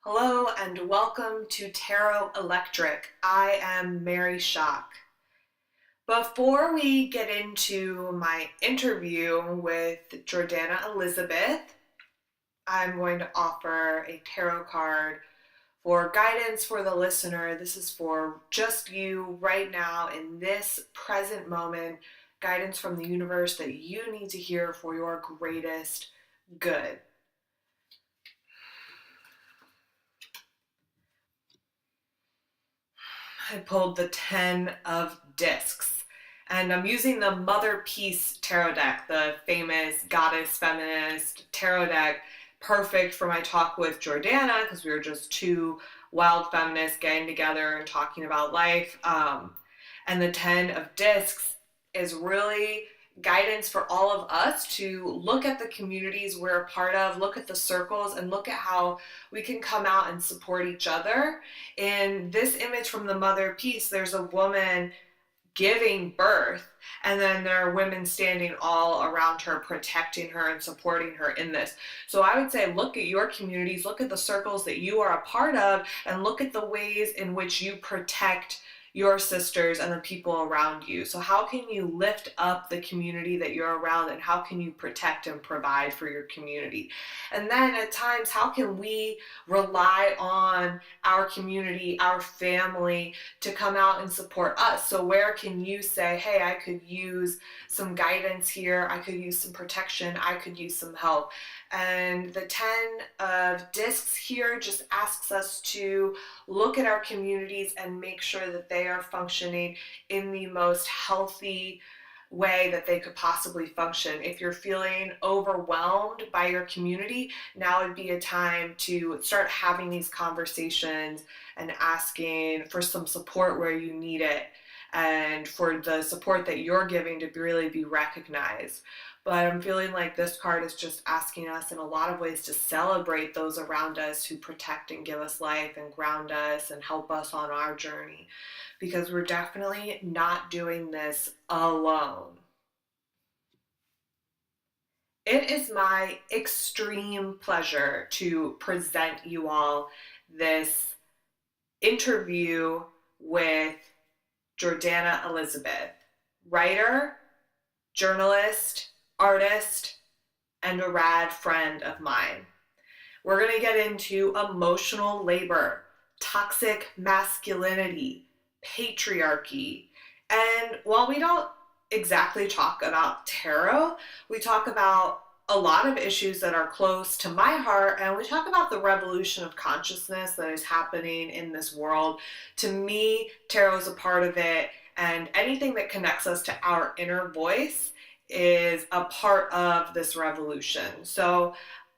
Hello and welcome to Tarot Electric. I am Mary Schock. Before we get into my interview with Jordannah Elizabeth, I'm going to offer a tarot card for guidance for the listener. This is for just you right now in this present moment, guidance from the universe that you need to hear for your greatest good. I pulled the 10 of Discs, and I'm using the Mother Peace tarot deck, the famous goddess feminist tarot deck, perfect for my talk with Jordannah because we were just two wild feminists getting together and talking about life. And the 10 of Discs is really guidance for all of us to look at the communities we're a part of, look at the circles, and look at how we can come out and support each other. In this image from the Mother Peace, there's a woman giving birth, and then there are women standing all around her, protecting her and supporting her in this. So I would say look at your communities, look at the circles that you are a part of, and look at the ways in which you protect your sisters and the people around you. So how can you lift up the community that you're around, and how can you protect and provide for your community? And then at times, how can we rely on our community, our family, to come out and support us? So where can you say, hey, I could use some guidance here, I could use some protection, I could use some help? And the 10 of Discs here just asks us to look at our communities and make sure that they are functioning in the most healthy way that they could possibly function. If you're feeling overwhelmed by your community, now would be a time to start having these conversations and asking for some support where you need it, and for the support that you're giving to really be recognized. But I'm feeling like this card is just asking us in a lot of ways to celebrate those around us who protect and give us life and ground us and help us on our journey, because we're definitely not doing this alone. It is my extreme pleasure to present you all this interview with Jordannah Elizabeth, writer, journalist, artist, and a rad friend of mine. We're going to get into emotional labor, toxic masculinity, patriarchy, and while we don't exactly talk about tarot, we talk about a lot of issues that are close to my heart, and we talk about the revolution of consciousness that is happening in this world. To me, tarot is a part of it, and anything that connects us to our inner voice is a part of this revolution. So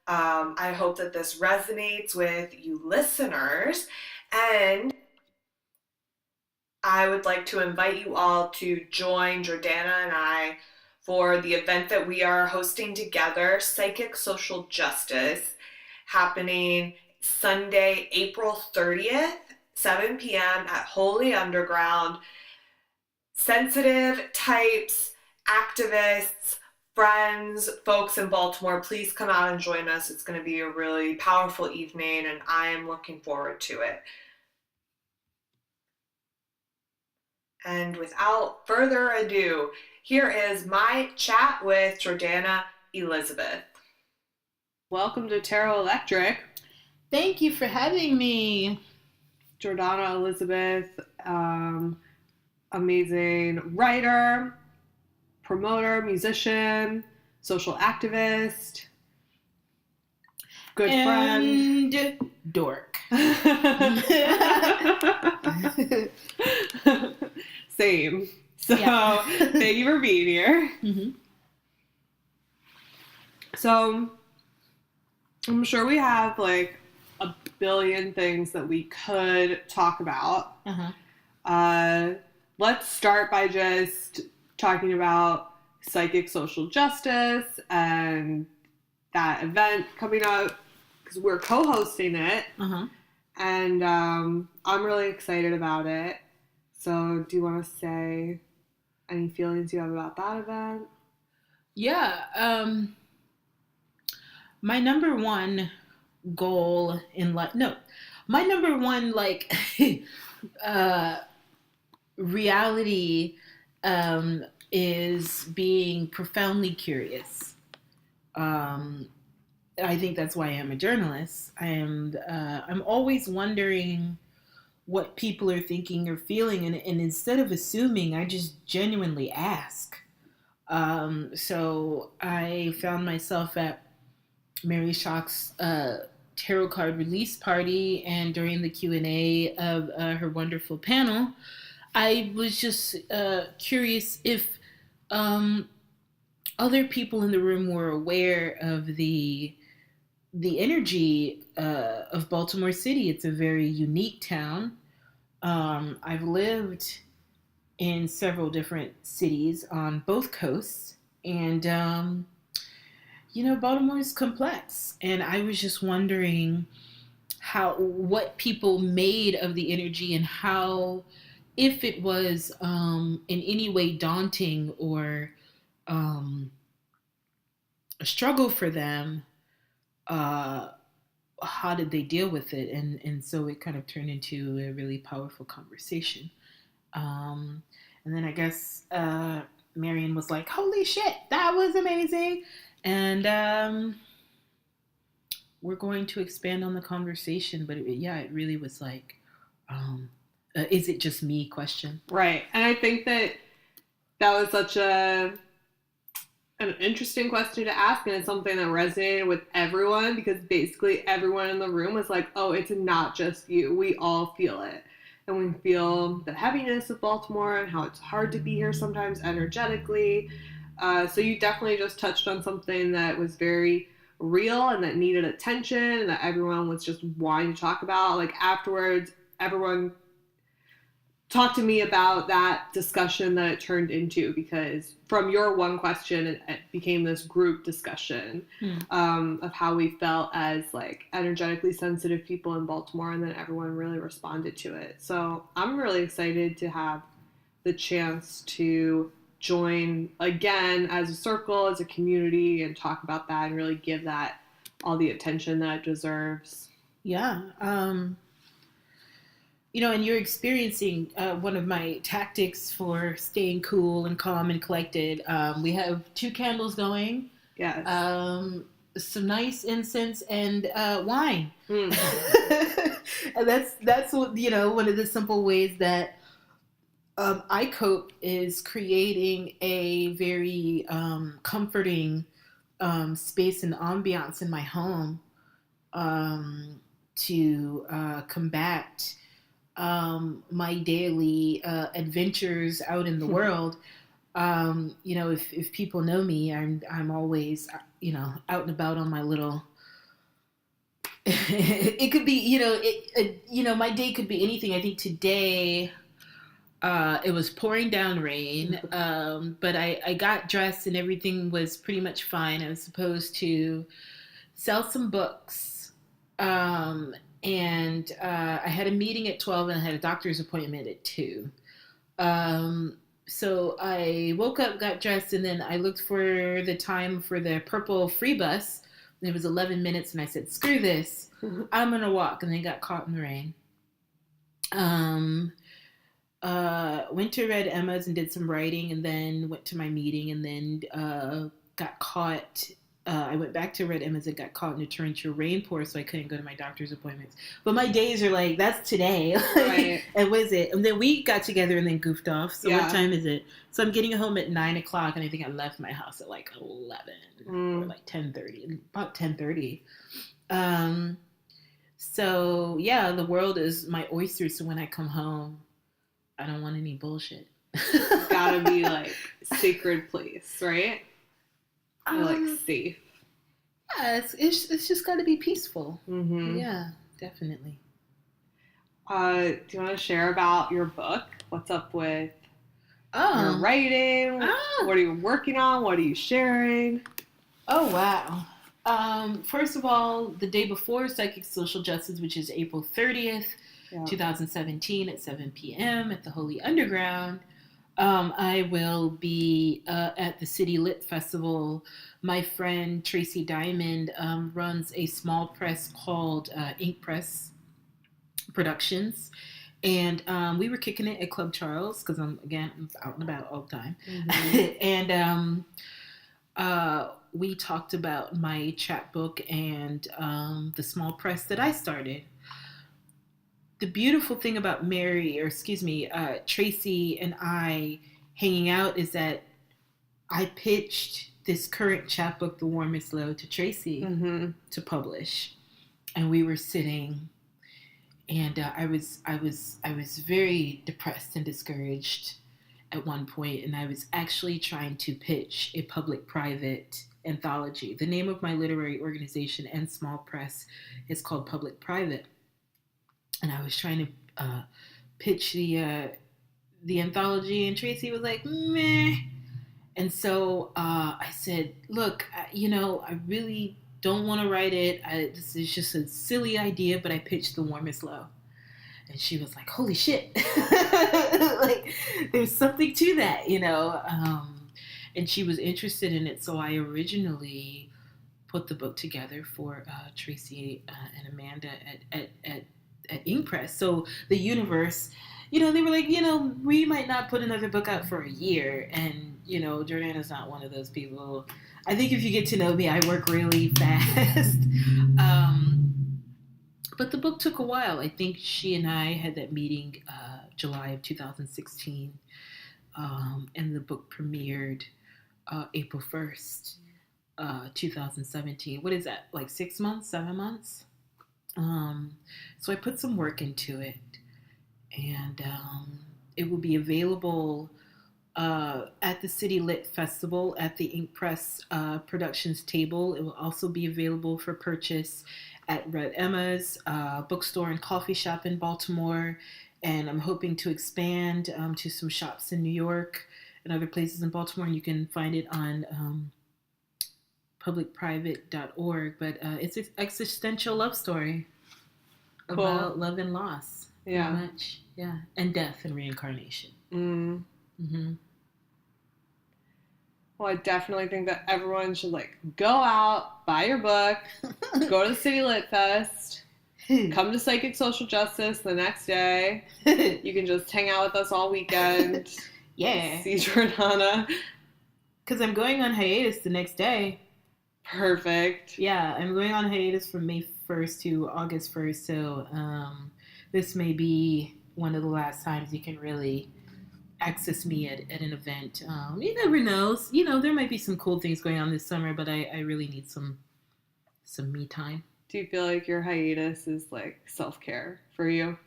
I hope that this resonates with you listeners, and I would like to invite you all to join Jordannah and I for the event that we are hosting together, Psychic Social Justice, happening Sunday, April 30th, 7 p.m. at Holy Underground. Sensitive types, activists, friends, folks in Baltimore, please come out and join us. It's going to be a really powerful evening, and I am looking forward to it. And without further ado, here is my chat with Jordannah Elizabeth. Welcome to Tarot Electric. Thank you for having me. Jordannah Elizabeth, amazing writer, promoter, musician, social activist, good friend. And dork. Same. So thank you for being here. Mm-hmm. So I'm sure we have like a billion things that we could talk about. Let's start by just talking about Psychic Social Justice and that event coming up, because we're co-hosting it. And I'm really excited about it. So do you want to say any feelings you have about that event? Yeah. My number one goal in life. No, my number one uh, reality is being profoundly curious. Um, I think that's why I'm a journalist. I'm always wondering what people are thinking or feeling, and instead of assuming, I just genuinely ask. So I found myself at Mary Schock's tarot card release party, and during the Q&A of her wonderful panel, I was just curious if um, other people in the room were aware of the energy of Baltimore City. It's a very unique town. I've lived in several different cities on both coasts, and Baltimore is complex, and I was just wondering what people made of the energy, and how, if it was in any way daunting or um, a struggle for them. Uh, how did they deal with it? And so it kind of turned into a really powerful conversation. Um, and then I guess Marion was like, "Holy shit, that was amazing!" And we're going to expand on the conversation, but it really was like, is it just me? Question. Right. And I think that was such an interesting question to ask, and it's something that resonated with everyone, because basically everyone in the room was like, oh, it's not just you. We all feel it. And we feel the heaviness of Baltimore and how it's hard to be here sometimes energetically. So you definitely just touched on something that was very real and that needed attention, and that everyone was just wanting to talk about. Like afterwards, everyone talk to me about that discussion that it turned into, because from your one question, it became this group discussion of how we felt as like energetically sensitive people in Baltimore, and then everyone really responded to it. So I'm really excited to have the chance to join again as a circle, as a community, and talk about that and really give that all the attention that it deserves. Yeah. And you're experiencing one of my tactics for staying cool and calm and collected. We have 2 candles going. Yes. Some nice incense and wine. Mm. And that's what, one of the simple ways that I cope is creating a very comforting space and ambiance in my home to combat my daily adventures out in the world. If people know me, I'm always out and about on my little. It could be my day could be anything. I think today it was pouring down rain, but I got dressed and everything was pretty much fine. I was supposed to sell some books. And I had a meeting at 12 and I had a doctor's appointment at 2. So I woke up, got dressed, and then I looked for the time for the purple free bus. And it was 11 minutes, and I said, screw this. I'm going to walk. And then got caught in the rain. Went to Red Emma's and did some writing, and then went to my meeting, and then got caught. I went back to Red Emma's and got caught in a torrential rainpour, so I couldn't go to my doctor's appointments. But my days are like, that's today. Right. And what is it? And then we got together and then goofed off. So Yeah. What time is it? So I'm getting home at 9 o'clock, and I think I left my house at like 11 or like 10:30, about 10:30. So yeah, the world is my oyster. So when I come home, I don't want any bullshit. Gotta be like sacred place, right? You're like safe. Yeah, it's just got to be peaceful. Mm-hmm. Yeah, definitely. Do you want to share about your book? What's up with your Oh, writing? What are you working on? What are you sharing? oh wow. First of all, the day before Psychic Social Justice, which is April 30th, Yeah. 2017 at 7 p.m. at the Holy Underground, I will be at the City Lit Festival. My friend Tracy Diamond runs a small press called Ink Press Productions. And we were kicking it at Club Charles because I'm out and about all the time. Mm-hmm. And we talked about my chapbook and the small press that I started. The beautiful thing about Tracy and I hanging out is that I pitched this current chapbook, The Warmest Low, to Tracy to publish, and we were sitting, and I was very depressed and discouraged at one point, and I was actually trying to pitch a public-private anthology. The name of my literary organization and small press is called Public Private, and I was trying to pitch the anthology, and Tracy was like, meh. And so I said, look, I really don't want to write it. This is just a silly idea, but I pitched The Warmest Low. And she was like, holy shit. Like, there's something to that, and she was interested in it. So I originally put the book together for Tracy and Amanda at Ink Press. So the universe, they were like, we might not put another book out for a year. And, Jordannah's not one of those people. I think if you get to know me, I work really fast. But the book took a while. I think she and I had that meeting July of 2016. And the book premiered April 1st, 2017. What is that, like 6 months, 7 months? So I put some work into it. And it will be available at the City Lit Festival at the Ink Press Productions table. It will also be available for purchase at Red Emma's bookstore and coffee shop in Baltimore. And I'm hoping to expand to some shops in New York and other places in Baltimore. And you can find it on publicprivate.org. But it's an existential love story about love and loss. Yeah. Much. Yeah. And death and reincarnation. Mm-hmm. Well, I definitely think that everyone should go out, buy your book, go to the City Lit Fest, come to Psychic Social Justice the next day. You can just hang out with us all weekend. Yeah. See Jordannah. Because I'm going on hiatus the next day. Perfect. Yeah, I'm going on hiatus from May 1st to August 1st, so this may be one of the last times you can really access me at an event. You never know. There might be some cool things going on this summer, but I really need some me time. Do you feel like your hiatus is self-care for you?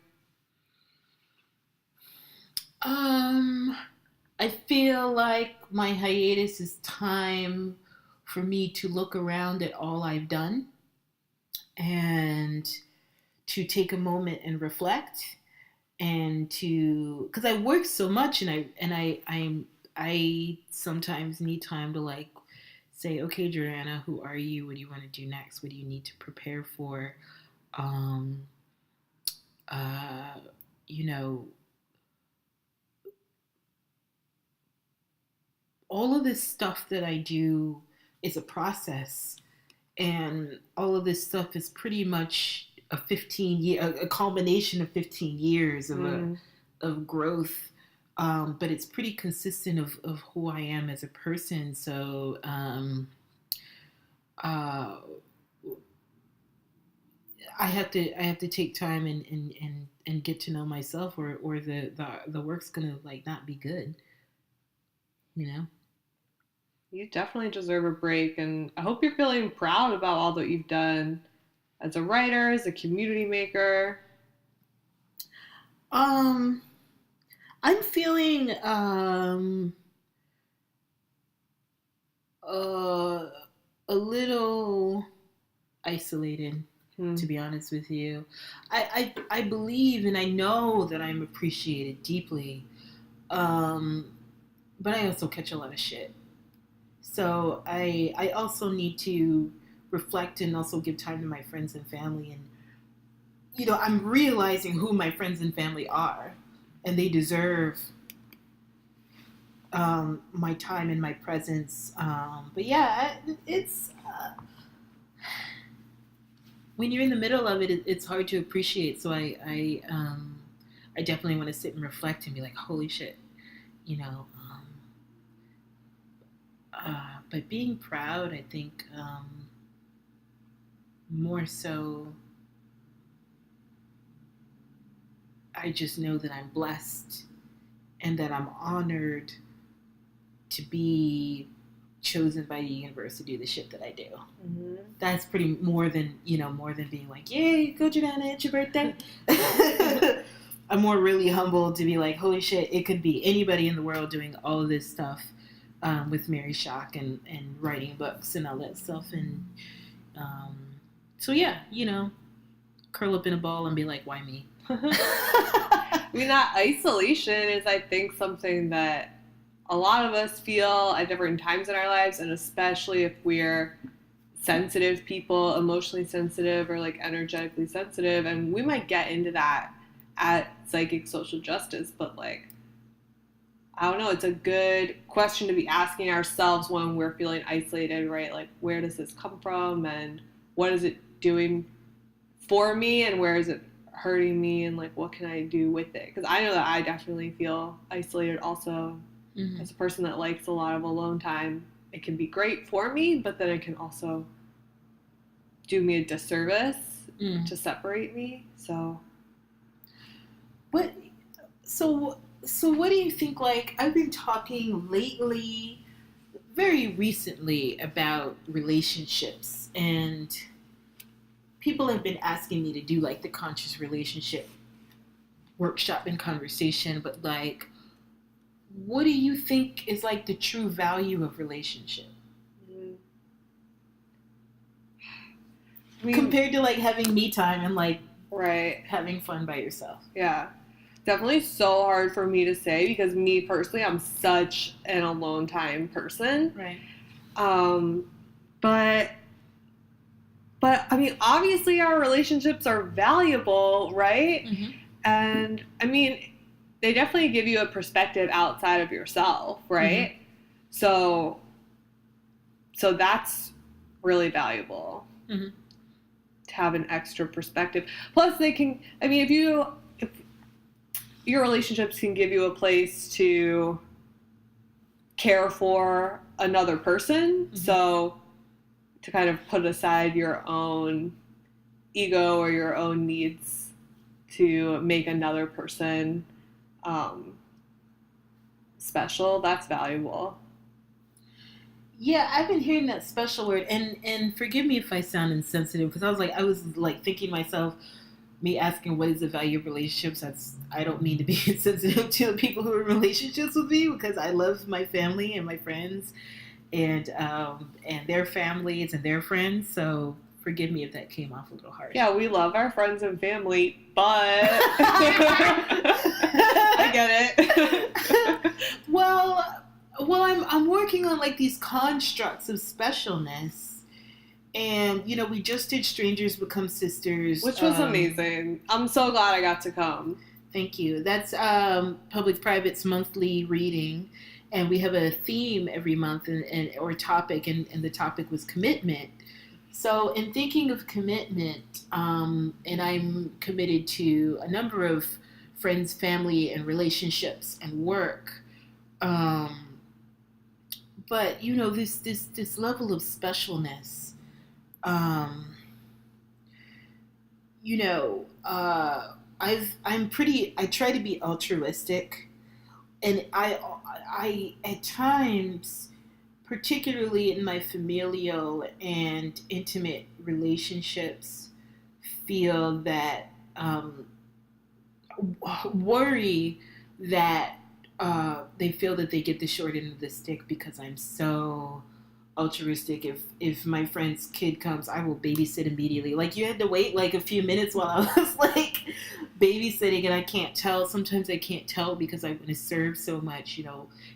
I feel like my hiatus is time for me to look around at all I've done and to take a moment and reflect. And because I work so much, and I sometimes need time to say, okay, Jordannah, who are you? What do you want to do next? What do you need to prepare for? All of this stuff that I do is a process, and all of this stuff is pretty much a culmination of 15 years of growth, but it's pretty consistent of who I am as a person. So I have to take time and get to know myself, or the work's gonna not be good. You definitely deserve a break, and I hope you're feeling proud about all that you've done as a writer, as a community maker. I'm feeling a little isolated, to be honest with you. I believe and I know that I'm appreciated deeply, but I also catch a lot of shit. So I also need to reflect and also give time to my friends and family. And, I'm realizing who my friends and family are. And they deserve my time and my presence. But yeah, it's when you're in the middle of it, it's hard to appreciate. So I definitely want to sit and reflect and be like, holy shit, you know. But being proud, I think, more so, I just know that I'm blessed and that I'm honored to be chosen by the universe to do the shit that I do. Mm-hmm. That's pretty more than being like, yay, go Jordannah, it's your birthday. I'm more really humbled to be like, holy shit, it could be anybody in the world doing all of this stuff with Mary Shock and writing books and all that stuff. And so yeah, curl up in a ball and be like, why me? I mean, that isolation is, I think, something that a lot of us feel at different times in our lives, and especially if we're sensitive people, emotionally sensitive or like energetically sensitive, and we might get into that at Psychic Social Justice, but like, I don't know, it's a good question to be asking ourselves when we're feeling isolated, right? Like, where does this come from, and what is it doing for me, and where is it hurting me, and like, what can I do with it? Because I know that I definitely feel isolated also. Mm-hmm. As a person that likes a lot of alone time. It can be great for me, but then it can also do me a disservice to separate me. So what do you think? Like, I've been talking lately, very recently, about relationships, and people have been asking me to do like the conscious relationship workshop and conversation, but like, what do you think is like the true value of relationship? I mean, compared to like having me time and like having fun by yourself. Yeah. Definitely so hard for me to say, because me personally, I'm such an alone time person. Right. But I mean, obviously our relationships are valuable, right? Mm-hmm. And I mean, they definitely give you a perspective outside of yourself, right? Mm-hmm. So that's really valuable, mm-hmm. to have an extra perspective. Plus, they can, I mean, if your relationships can give you a place to care for another person, mm-hmm. so to kind of put aside your own ego or your own needs to make another person special, that's valuable. Yeah, I've been hearing that special word, and forgive me if I sound insensitive, because I was thinking to myself, me asking what is the value of relationships, I don't mean to be insensitive to the people who are in relationships with me, because I love my family and my friends and their families and their friends, so forgive me if that came off a little harsh. Yeah, we love our friends and family, but I get it. Well, I'm working on like these constructs of specialness, and we just did Strangers Become Sisters, which was amazing. I'm so glad I got to come. Thank you. That's Public Private's monthly reading, and we have a theme every month or topic, and the topic was commitment. So in thinking of commitment, and I'm committed to a number of friends, family, and relationships and work. But this level of specialness, I try to be altruistic, and I at times, particularly in my familial and intimate relationships, feel that worry that they feel that they get the short end of the stick because I'm so altruistic. If my friend's kid comes, I will babysit immediately. Like, you had to wait like a few minutes while I was like babysitting, and I can't tell. Sometimes I can't tell because I want to serve so much,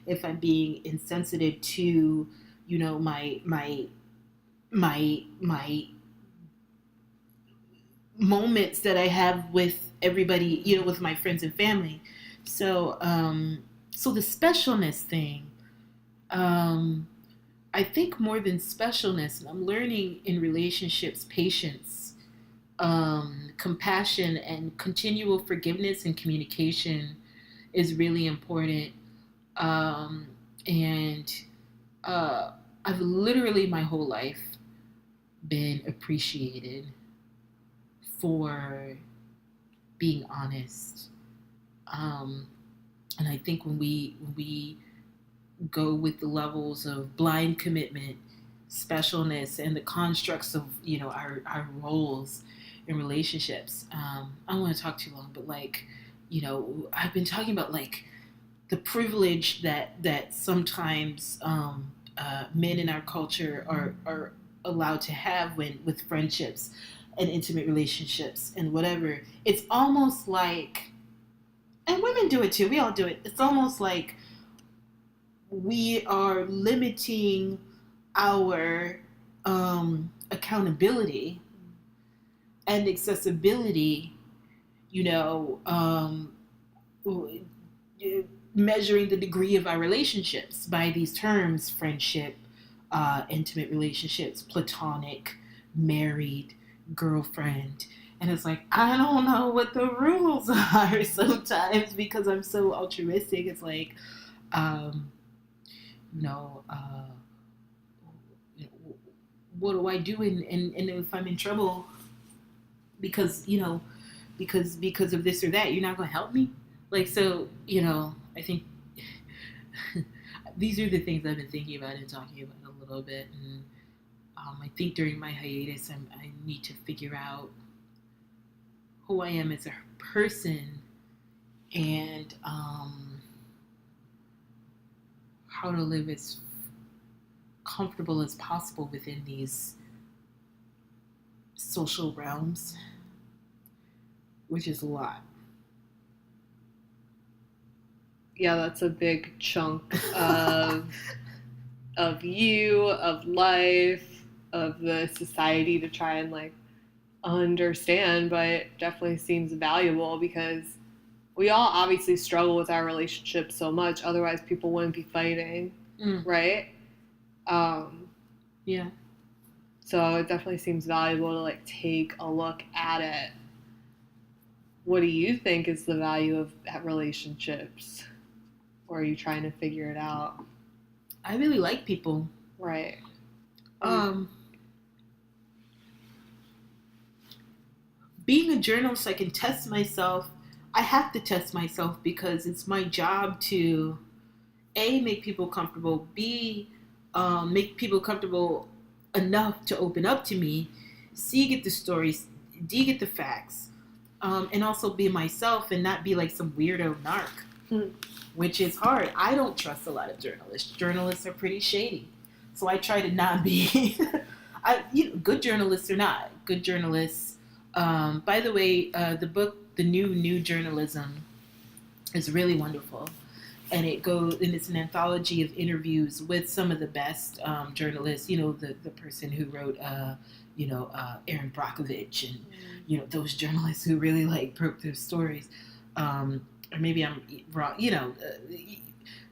if I'm being insensitive to, my moments that I have with everybody, with my friends and family. So So the specialness thing, um, I think more than specialness, I'm learning in relationships patience, compassion, and continual forgiveness and communication is really important. Um, and uh, I've literally my whole life been appreciated for being honest. Um, and I think when we go with the levels of blind commitment, specialness, and the constructs of our roles in relationships. I don't want to talk too long, but like I've been talking about like the privilege that sometimes men in our culture are allowed to have when with friendships and intimate relationships and whatever. It's almost like, and women do it too. We all do it. It's almost like we are limiting our accountability and accessibility, you know, measuring the degree of our relationships by these terms: friendship, intimate relationships, platonic, married, girlfriend. And it's like, I don't know what the rules are sometimes because I'm so altruistic. It's like, um, you know, uh, what do I do? And if I'm in trouble because, because of this or that, you're not going to help me. Like, so, I think these are the things I've been thinking about and talking about a little bit. And I think during my hiatus, I need to figure out who I am as a person and how to live as comfortable as possible within these social realms, which is a lot. Yeah, that's a big chunk of you, of life, of the society to try and like understand, but it definitely seems valuable because we all obviously struggle with our relationships so much, otherwise people wouldn't be fighting, Mm. right? Um, Yeah. so it definitely seems valuable to like take a look at it. What do you think is the value of relationships? Or are you trying to figure it out? I really like people. Right. Um, Being a journalist, I can test myself. I have to test myself because it's my job to A, make people comfortable, B, make people comfortable enough to open up to me, C, get the stories, D, get the facts, and also be myself and not be like some weirdo narc, which is hard. I don't trust a lot of journalists. Journalists are pretty shady. So I try to not be. Good journalists or not. Good journalists. By the way, the book, The New Journalism, is really wonderful. And it's an anthology of interviews with some of the best journalists. The person who wrote, Aaron Brockovich, and those journalists who really like broke their stories. Or maybe I'm wrong.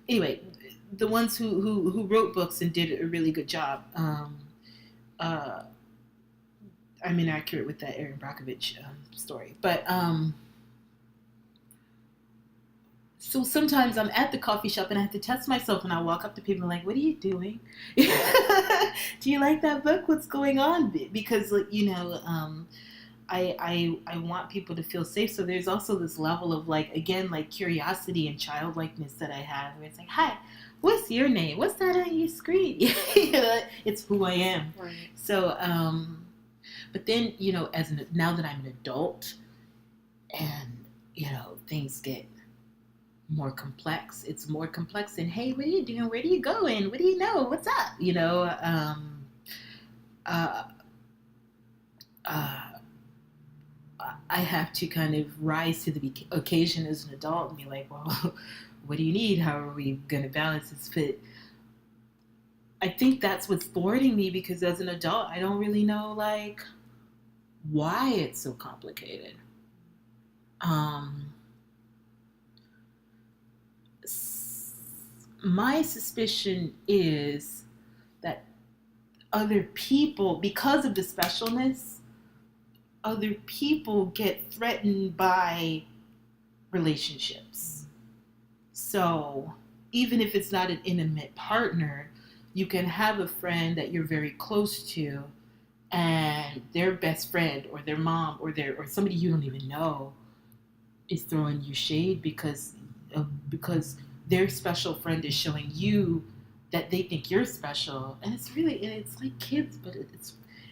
Anyway, the ones who wrote books and did a really good job. Uh, I'm inaccurate with that Aaron Brockovich story, but so sometimes I'm at the coffee shop and I have to test myself, and I walk up to people like, "What are you doing? Do you like that book? What's going on?" Because I want people to feel safe. So there's also this level of like, again, like curiosity and childlikeness that I have, where it's like, "Hi, what's your name? What's that on your screen?" It's who I am. Right. So, but then now that I'm an adult, and things get more complex. It's more complex than, "Hey, what are you doing? Where are you going? What do you know? What's up?" Uh, uh, I have to kind of rise to the occasion as an adult and be like, "Well, what do you need? How are we going to balance this?" But I think that's what's thwarting me, because as an adult, I don't really know like why it's so complicated. Um, my suspicion is that other people, because of the specialness, other people get threatened by relationships. So even if it's not an intimate partner, you can have a friend that you're very close to, and their best friend or their mom or somebody you don't even know is throwing you shade because their special friend is showing you that they think you're special. And it's like kids, but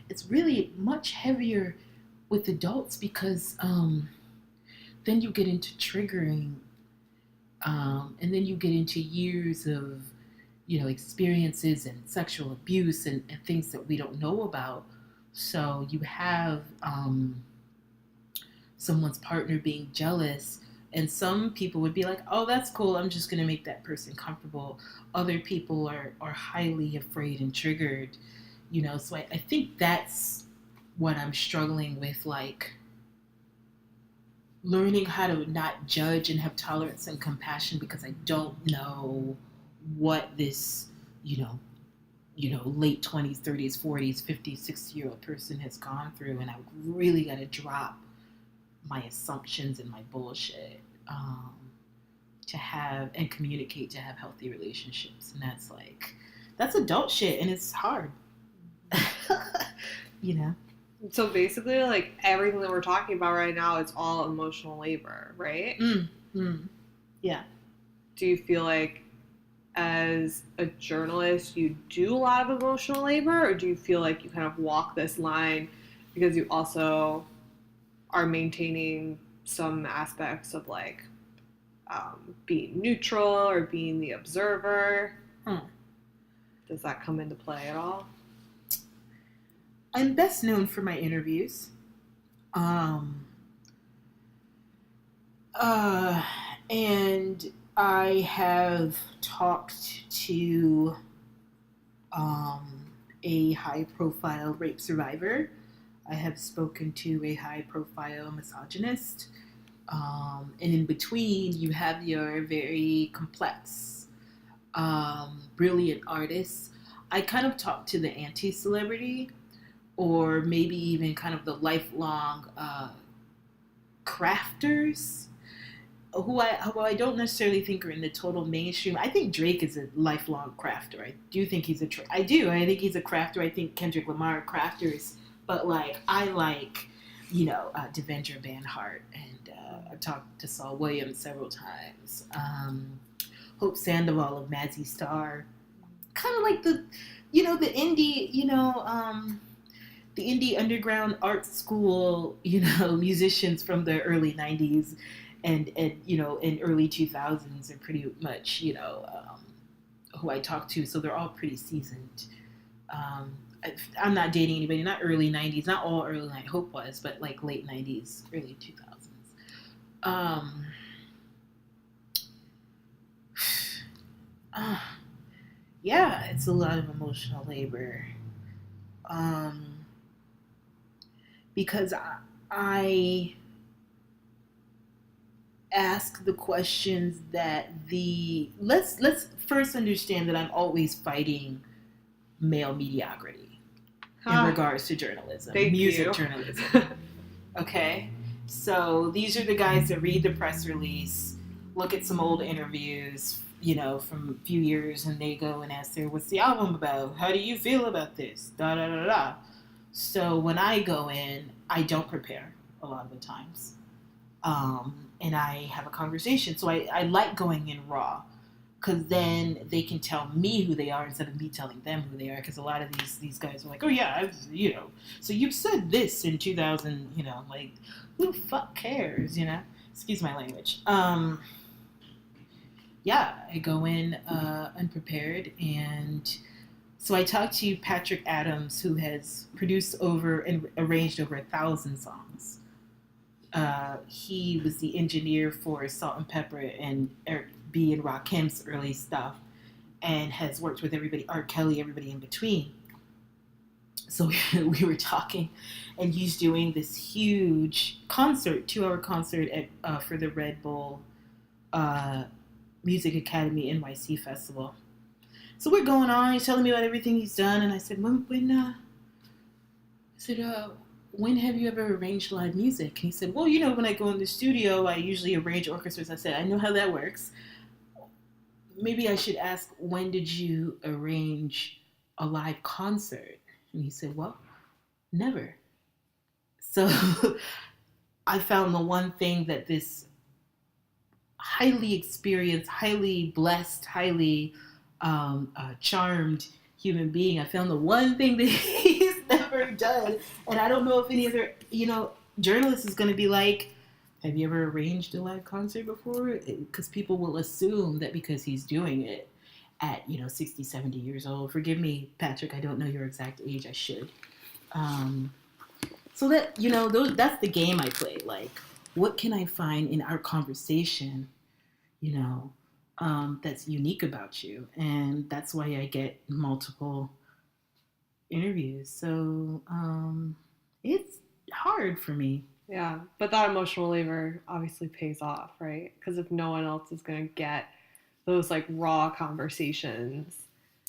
it's really much heavier with adults because then you get into triggering, and then you get into years of experiences and sexual abuse and things that we don't know about. So you have someone's partner being jealous, and some people would be like, oh, that's cool, I'm just going to make that person comfortable. Other people are highly afraid and triggered, so I think that's what I'm struggling with, like learning how to not judge and have tolerance and compassion, because I don't know what this late 20s, 30s, 40s, 50s, 60-year-old person has gone through, and I really got to drop my assumptions and my bullshit to have and communicate, to have healthy relationships. And that's adult shit, and it's hard. So basically, like, everything that we're talking about right now is all emotional labor, right? Yeah. Do you feel like as a journalist you do a lot of emotional labor, or do you feel like you kind of walk this line because you also are maintaining some aspects of like being neutral or being the observer? Does that come into play at all? I'm best known for my interviews. And I have talked to a high-profile rape survivor. I have spoken to a high-profile misogynist. And in between, you have your very complex, brilliant artists. I kind of talk to the anti-celebrity, or maybe even kind of the lifelong crafters, who I don't necessarily think are in the total mainstream. I think Drake is a lifelong crafter. I do think he's I think he's a crafter. I think Kendrick Lamar are crafters. But I like, Devendra Banhart, and I've talked to Saul Williams several times. Hope Sandoval of Mazzy Star, kind of like the indie, the indie underground art school, musicians from the early 90s and in early 2000s are pretty much, who I talk to. So they're all pretty seasoned. I'm not dating anybody, not early 90s, not all early 90s, Hope was, but like late 90s, early 2000s. Yeah, it's a lot of emotional labor. Because I ask the questions that let's first understand that I'm always fighting male mediocrity in regards to journalism, music journalism. Okay? So these are the guys that read the press release, look at some old interviews, from a few years, and they go and ask what's the album about? How do you feel about this? Da da da da. So when I go in, I don't prepare a lot of the times. And I have a conversation. So I like going in raw, because then they can tell me who they are instead of me telling them who they are. Because a lot of these guys are like, oh yeah, so you said this in 2000, like, who the fuck cares, Excuse my language. Yeah, I go in unprepared, and so I talked to Patrick Adams, who has produced over and arranged over 1,000 songs. He was the engineer for Salt and Pepper and Eric B. and Rakim's early stuff, and has worked with everybody, R. Kelly, everybody in between. So we were talking, and he's doing this huge concert, 2-hour concert for the Red Bull Music Academy NYC Festival. So we're going on. He's telling me about everything he's done, and I said, when have you ever arranged live music? And he said, well, when I go in the studio, I usually arrange orchestras. I said, I know how that works. Maybe I should ask, when did you arrange a live concert? And he said, well, never. So I found the one thing that this highly experienced, highly blessed, highly charmed human being, I found the one thing that he's never done. And I don't know if any other, journalist is going to be like, have you ever arranged a live concert before? Because people will assume that because he's doing it at, 60, 70 years old. Forgive me, Patrick, I don't know your exact age. I should. So that, that's the game I play. Like, what can I find in our conversation, that's unique about you? And that's why I get multiple interviews. So it's hard for me. Yeah, but that emotional labor obviously pays off, right? Because if no one else is going to get those like raw conversations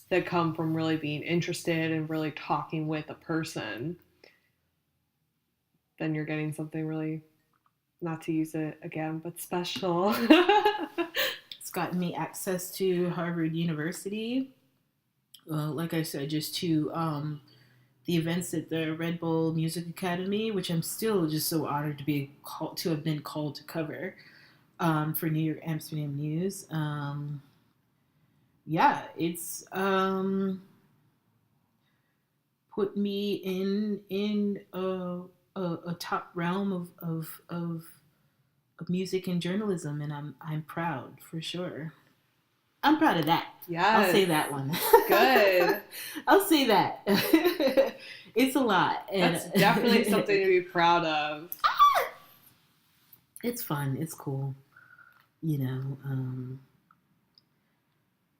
that come from really being interested and really talking with a person, then you're getting something really, not to use it again, but special. It's gotten me access to Harvard University. Like I said, just to the events at the Red Bull Music Academy, which I'm still just so honored to have been called to cover for New York Amsterdam News. Yeah, it's put me in a top realm of music and journalism, and I'm proud for sure. I'm proud of that. Yes. I'll say that one. Good. I'll say that. It's a lot. And that's definitely something to be proud of. It's fun. It's cool. But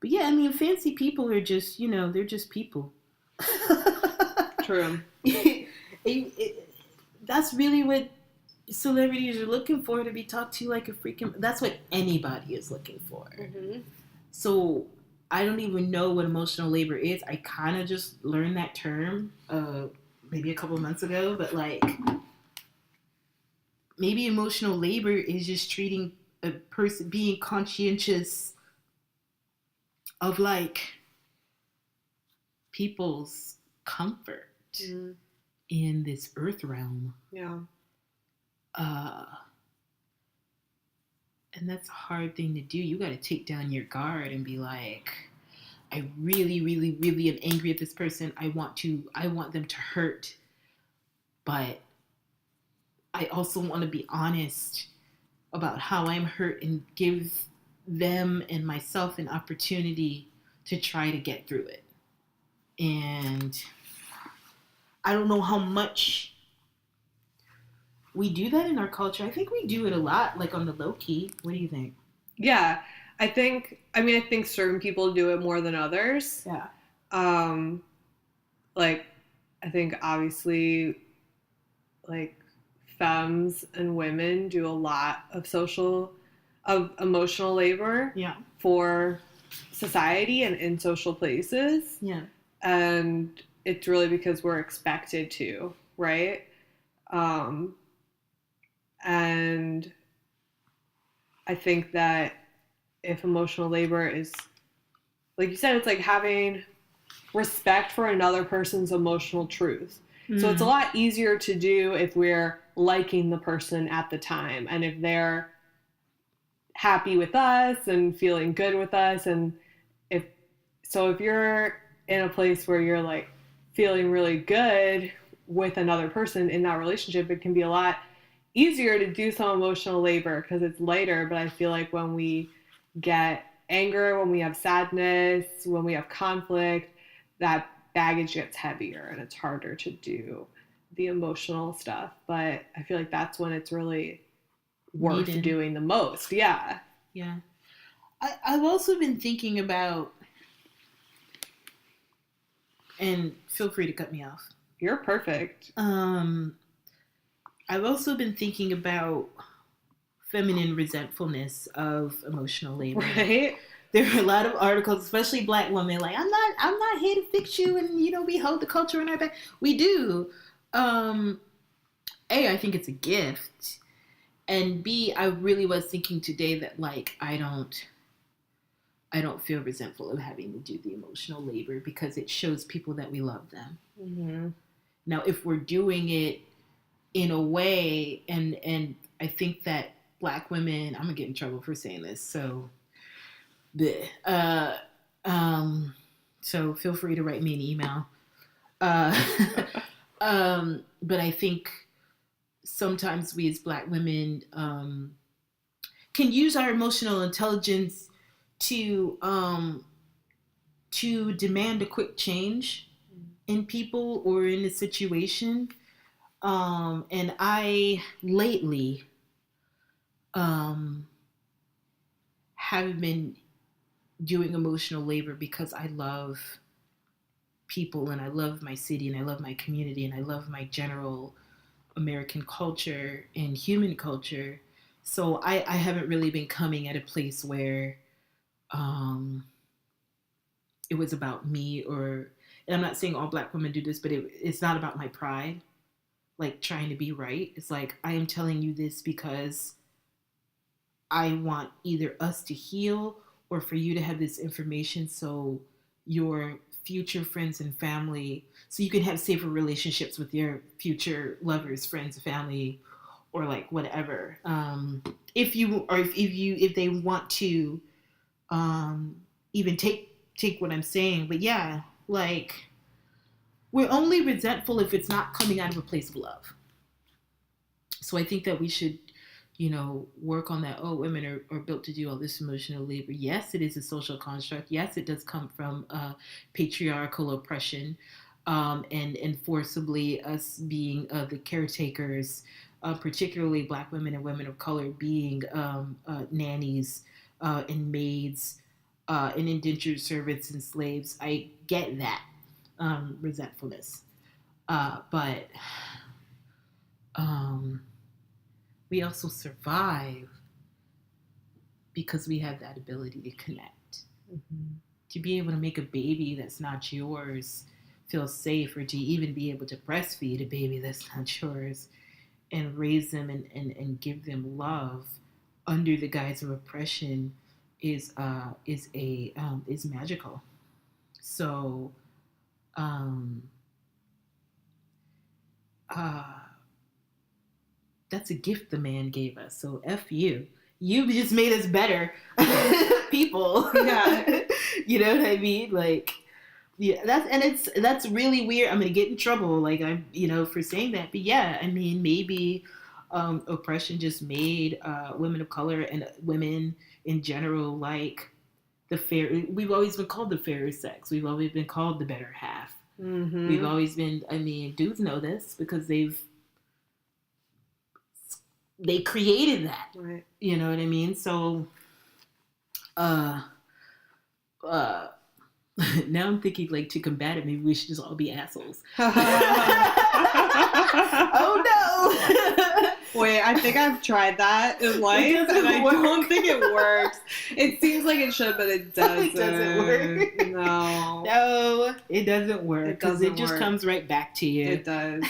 yeah, I mean, fancy people are just, they're just people. True. That's really what celebrities are looking for, to be talked to like a freaking... That's what anybody is looking for. Mm-hmm. So I don't even know what emotional labor is. I kind of just learned that term maybe a couple months ago, but like maybe emotional labor is just treating a person, being conscientious of like people's comfort in this earth realm. Yeah. And that's a hard thing to do. You got to take down your guard and be like, I really, really, really am angry at this person. I want them to hurt, but I also want to be honest about how I'm hurt and give them and myself an opportunity to try to get through it. And I don't know how much we do that in our culture. I think we do it a lot, like on the low key. What do you think? Yeah, I think certain people do it more than others. Yeah. Like, I think obviously, like, femmes and women do a lot of emotional labor. Yeah. For society and in social places. Yeah. And it's really because we're expected to, right? And I think that if emotional labor is, like you said, it's like having respect for another person's emotional truth. So it's a lot easier to do if we're liking the person at the time, and if they're happy with us and feeling good with us. And if you're in a place where you're like feeling really good with another person in that relationship, it can be a lot easier to do some emotional labor because it's lighter. But I feel like when we get anger, when we have sadness, when we have conflict, that baggage gets heavier and it's harder to do the emotional stuff. But I feel like that's when it's really worth doing the most. Yeah. Yeah. I've also been thinking about, and feel free to cut me off. You're perfect. I've also been thinking about feminine resentfulness of emotional labor. Right. There are a lot of articles, especially Black women, like I'm not here to fix you, and we hold the culture in our back. We do. I think it's a gift, and B, I really was thinking today that like I don't feel resentful of having to do the emotional labor because it shows people that we love them. Mm-hmm. Now, if we're doing it in a way, and I think that Black women, I'm gonna get in trouble for saying this, so. So feel free to write me an email. But I think sometimes we as Black women can use our emotional intelligence to demand a quick change in people or in a situation. And I lately have been doing emotional labor because I love people and I love my city and I love my community and I love my general American culture and human culture. So I haven't really been coming at a place where it was about me, or, and I'm not saying all Black women do this, but it's not about my pride, like trying to be right. It's like, I am telling you this because I want either us to heal or for you to have this information so your future friends and family, so you can have safer relationships with your future lovers, friends, family, or like whatever. If they want to even take what I'm saying, but yeah, like we're only resentful if it's not coming out of a place of love. So I think that we should work on that. Oh, women are built to do all this emotional labor. Yes, it is a social construct. Yes, it does come from patriarchal oppression and forcibly us being the caretakers, particularly Black women and women of color being nannies and maids and indentured servants and slaves. I get that resentfulness. But we also survive because we have that ability to connect. Mm-hmm. To be able to make a baby that's not yours feel safe, or to even be able to breastfeed a baby that's not yours and raise them and give them love under the guise of oppression is magical. So that's a gift the man gave us. So F you. You just made us better people. Yeah. You know what I mean? Like, yeah, that's really weird. I'm gonna get in trouble, like I'm, for saying that. But yeah, I mean, maybe oppression just made women of color and women in general like the fair. We've always been called the fairer sex. We've always been called the better half. Mm-hmm. We've always been. I mean, dudes know this because they created that. Right. You know what I mean? So, now I'm thinking like to combat it, maybe we should just all be assholes. Oh no! Wait, I think I've tried that in life, and I don't think it works. It seems like it should, but it doesn't. It doesn't work. No, it doesn't work because it just comes right back to you. It does.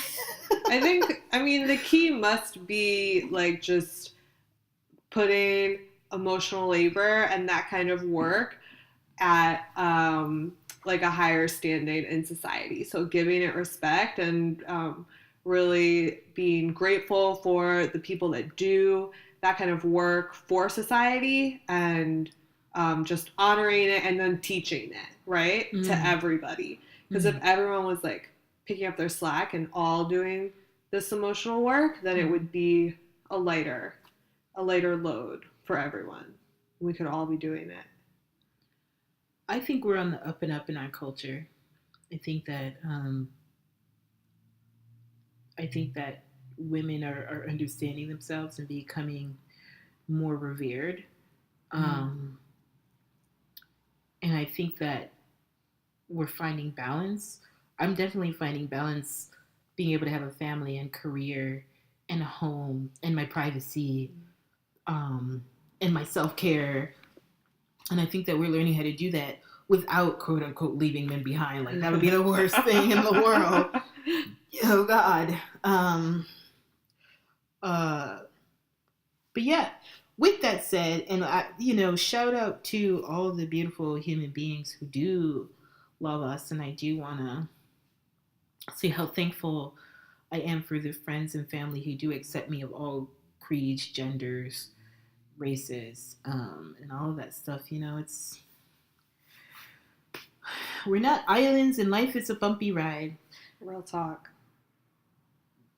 I mean, the key must be like just putting emotional labor and that kind of work at like a higher standing in society. So giving it respect and really being grateful for the people that do that kind of work for society, and just honoring it and then teaching it, right, to everybody. Because if everyone was like picking up their slack and all doing this emotional work, then it would be a lighter load for everyone. We could all be doing it. I think we're on the up and up in our culture. I think that women are understanding themselves and becoming more revered. And I think that we're finding balance. I'm definitely finding balance being able to have a family and career and a home and my privacy and my self-care. And I think that we're learning how to do that without, quote unquote, leaving men behind. Like, that would be the worst thing in the world. Oh, God. But yeah, with that said, and shout out to all the beautiful human beings who do love us. And I do want to say how thankful I am for the friends and family who do accept me of all creeds, genders, races, and all of that stuff. We're not islands, and life is a bumpy ride. Real talk.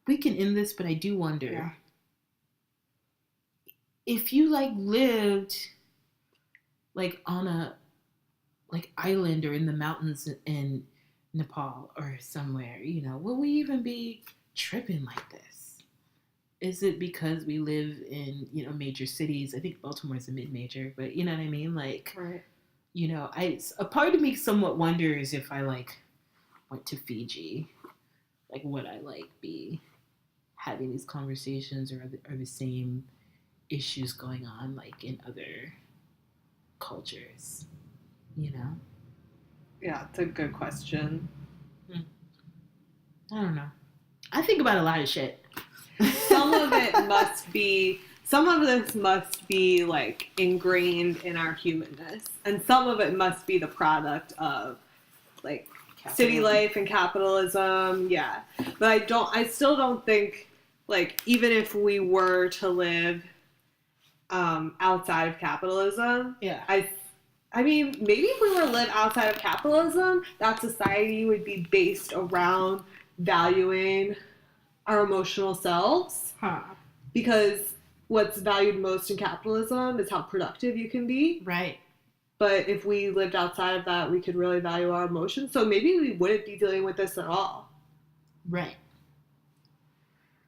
We can end this, but I do wonder if you lived on a island or in the mountains in Nepal or somewhere, will we even be tripping like this? Is it because we live in, major cities? I think Baltimore's a mid-major, but you know what I mean? Right. A part of me somewhat wonders if I went to Fiji, would I be having these conversations, or are the same issues going on in other cultures? Yeah, it's a good question. I don't know. I think about a lot of shit. Some of this must be ingrained in our humanness, and some of it must be the product of city life and capitalism. Yeah, but I still don't think even if we were to live outside of capitalism, I mean, maybe if we were to live outside of capitalism, that society would be based around valuing our emotional selves. Because what's valued most in capitalism is how productive you can be. Right. But if we lived outside of that, we could really value our emotions. So maybe we wouldn't be dealing with this at all. Right.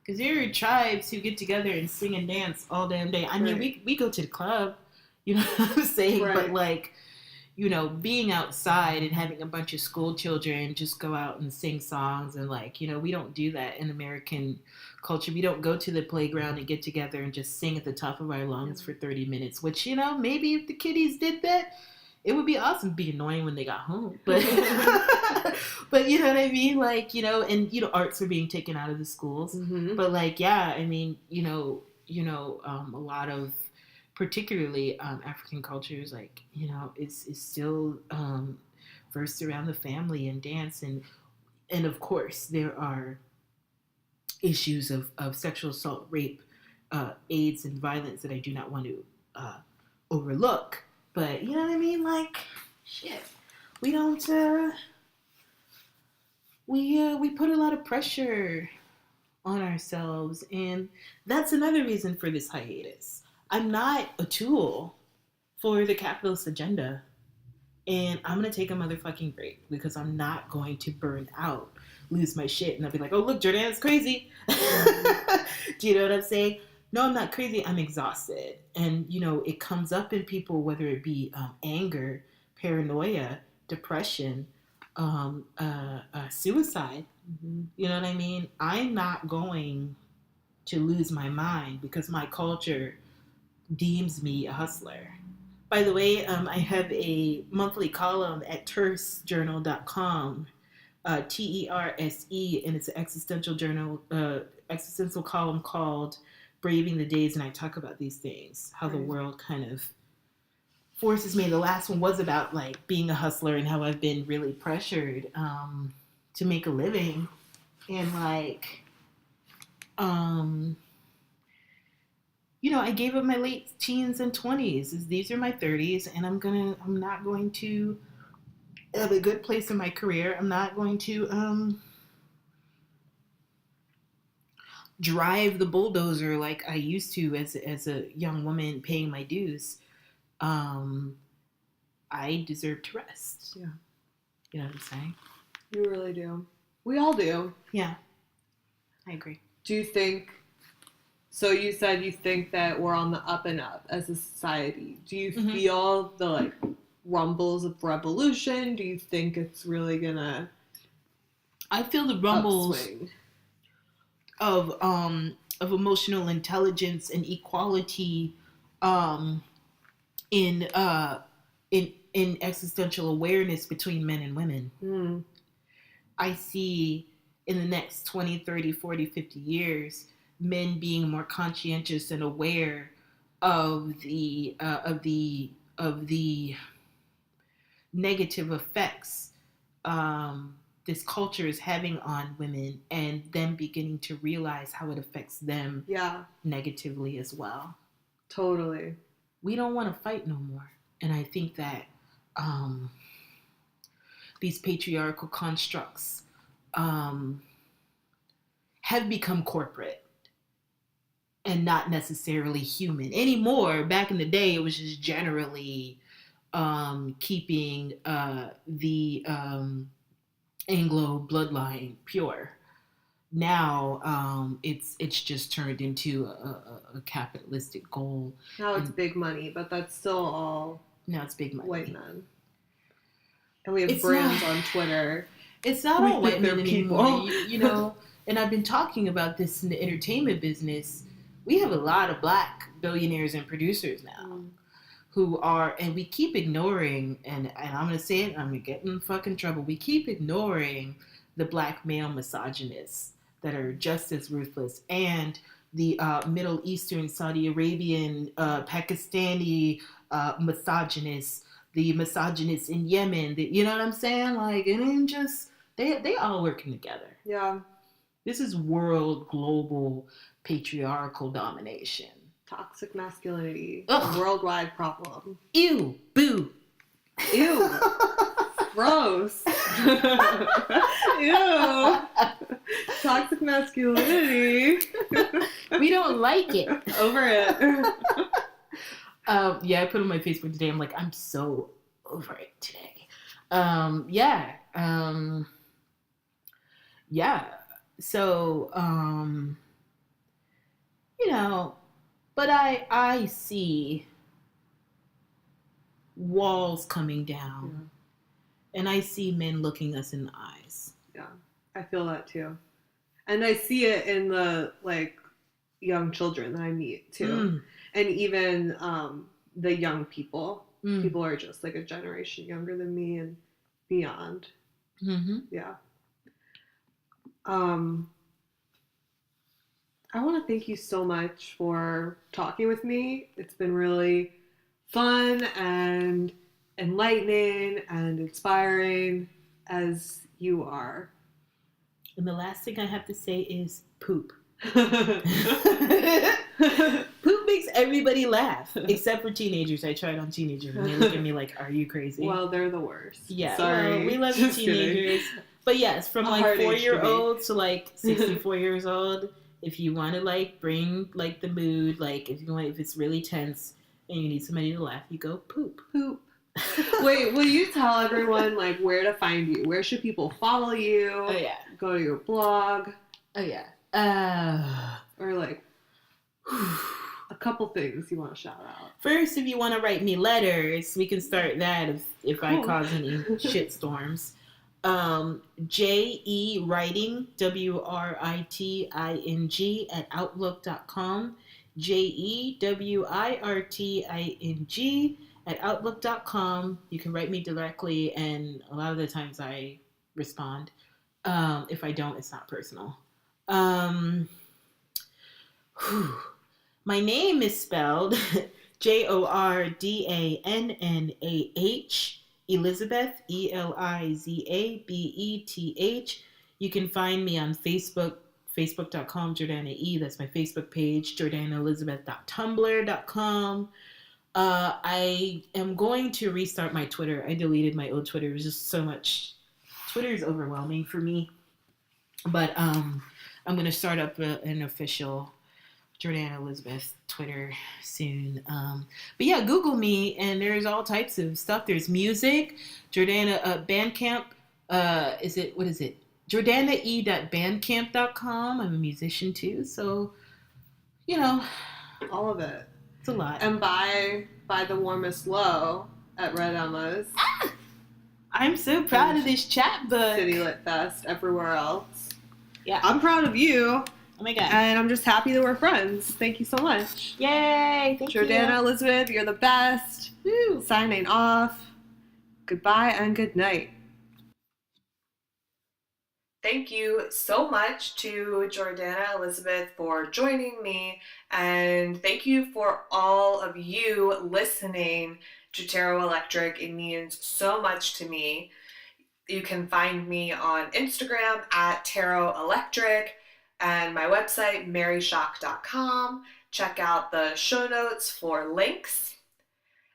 Because there are tribes who get together and sing and dance all damn day. I mean, we go to the club, you know what I'm saying? Right. But being outside and having a bunch of school children just go out and sing songs and we don't do that in American culture. We don't go to the playground and get together and just sing at the top of our lungs for 30 minutes, which, maybe if the kiddies did that, it would be awesome. It'd be annoying when they got home, but but you know what I mean? And arts are being taken out of the schools. Mm-hmm. But I mean, a lot of particularly African cultures, is still versed around the family and dance, and of course there are issues of sexual assault, rape, AIDS, and violence that I do not want to overlook. But you know what I mean? Shit, we don't. We put a lot of pressure on ourselves, and that's another reason for this hiatus. I'm not a tool for the capitalist agenda, and I'm gonna take a motherfucking break because I'm not going to burn out, lose my shit, and I'll be like, oh look, Jordannah's crazy. Do you know what I'm saying? No, I'm not crazy. I'm exhausted. And, it comes up in people, whether it be anger, paranoia, depression, suicide. Mm-hmm. You know what I mean? I'm not going to lose my mind because my culture deems me a hustler. By the way, I have a monthly column at tersejournal.com, TERSE, and it's an existential column called Braving the Days, and I talk about these things, how the world kind of forces me. The last one was about being a hustler and how I've been really pressured to make a living, and I gave up my late teens and 20s. These are my 30s, and I'm not going to have a good place in my career. I'm not going to drive the bulldozer like I used to as a young woman paying my dues. I deserve to rest. Yeah. You know what I'm saying? You really do. We all do. Yeah. I agree. Do you think, so you said you think that we're on the up and up as a society. Do you feel the rumbles of revolution? Do you think it's really gonna I feel the rumbles upswing of emotional intelligence and equality um, in in existential awareness between men and women. Mm. I see in the next 20, 30, 40, 50 years, men being more conscientious and aware of the negative effects this culture is having on women, and them beginning to realize how it affects them negatively as well. Totally. We don't want to fight no more. And I think that these patriarchal constructs have become corporate and not necessarily human anymore. Back in the day, it was just generally keeping the Anglo bloodline pure. Now it's just turned into a capitalistic goal. Now it's big money, but that's still all now it's big money. White men. And we have brands on Twitter. It's not all white men anymore. You know, and I've been talking about this in the entertainment business. We have a lot of black billionaires and producers now who are, and we keep ignoring, and I'm going to say it, I'm going to get in fucking trouble. We keep ignoring the black male misogynists that are just as ruthless, and the Middle Eastern, Saudi Arabian, Pakistani misogynists, the misogynists in Yemen, you know what I'm saying? Like, it ain't just, they all working together. Yeah. This is world, global, patriarchal domination. Toxic masculinity. A worldwide problem. Ew. Boo. Ew. Gross. Ew. Toxic masculinity. We don't like it. Over it. Yeah, I put on my Facebook today. I'm like, I'm so over it today. Yeah. So, you know, but I see walls coming down, and I see men looking us in the eyes. Yeah, I feel that too. And I see it in the, like, young children that I meet too. And even the young people. People are just like a generation younger than me and beyond. Mm-hmm. Yeah. I want to thank you so much for talking with me. It's been really fun and enlightening and inspiring, as you are. And the last thing I have to say is poop. Poop makes everybody laugh, except for teenagers. I tried on teenagers, and they look at me like, "Are you crazy?" Well, they're the worst. Yeah, sorry. Well, we love you, teenagers. But yes, from like 4-year-olds to like 64 years old. If you want to like bring like the mood, like if it's really tense and you need somebody to laugh, you go poop. Wait, will you tell everyone like where to find you? Where should people follow you? Oh yeah. Go to your blog. Oh yeah. Or like a couple things you want to shout out. First, if you want to write me letters, we can start that if I cause any shitstorms. J.E. Writing, WRITING @outlook.com. JEWIRTING @outlook.com. You can write me directly, and a lot of the times I respond. If I don't, it's not personal. My name is spelled JORDANNAH, Elizabeth, ELIZABETH. You can find me on Facebook, facebook.com, Jordannah E. That's my Facebook page, JordannahElizabeth.tumblr.com. I am going to restart my Twitter. I deleted my old Twitter. It was just so much. Twitter is overwhelming for me. But I'm going to start up an official Jordannah Elizabeth Twitter soon. But yeah, Google me, and there's all types of stuff. There's music, Jordannah Bandcamp. What is it? JordannahE.bandcamp.com. I'm a musician too, so you know, all of it. It's a lot. And buy The Warmest Low at Red Emma's. I'm so proud of this chapbook. City Lit Fest, everywhere else. Yeah, I'm proud of you. Oh my God. And I'm just happy that we're friends. Thank you so much. Yay! Thank Jordannah you. Elizabeth, you're the best. Woo. Signing off. Goodbye and good night. Thank you so much to Jordannah Elizabeth for joining me, and thank you for all of you listening to Tarot Electric. It means so much to me. You can find me on Instagram at Tarot Electric and my website, maryshock.com. Check out the show notes for links.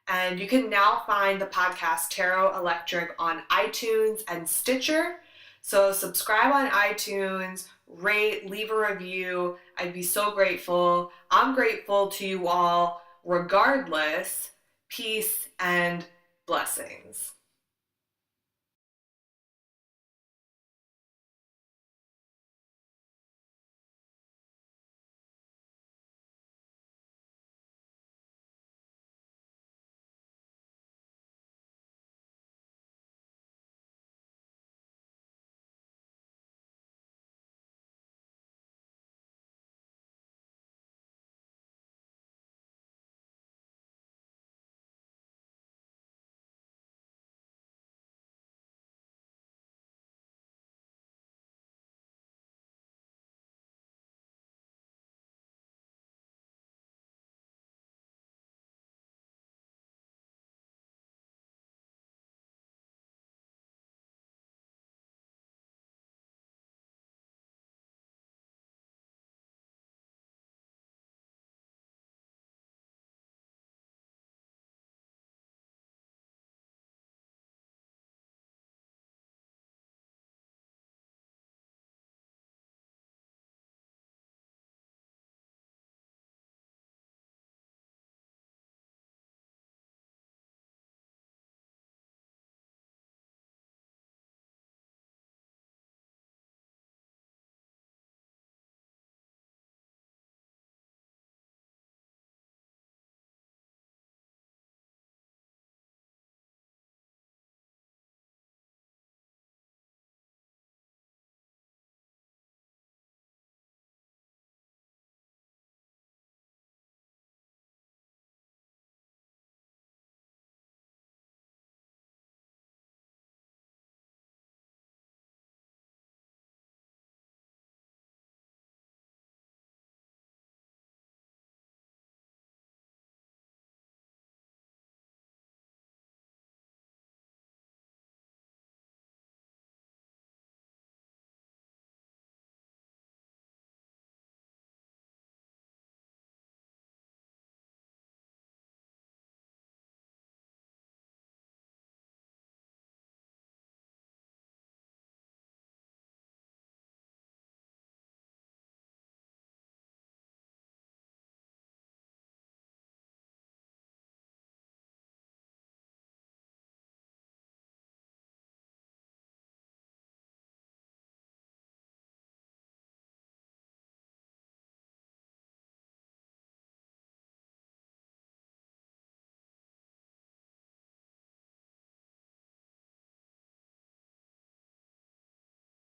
And you can now find the podcast Tarot Electric on iTunes and Stitcher. So subscribe on iTunes, rate, leave a review. I'd be so grateful. I'm grateful to you all regardless. Peace and blessings.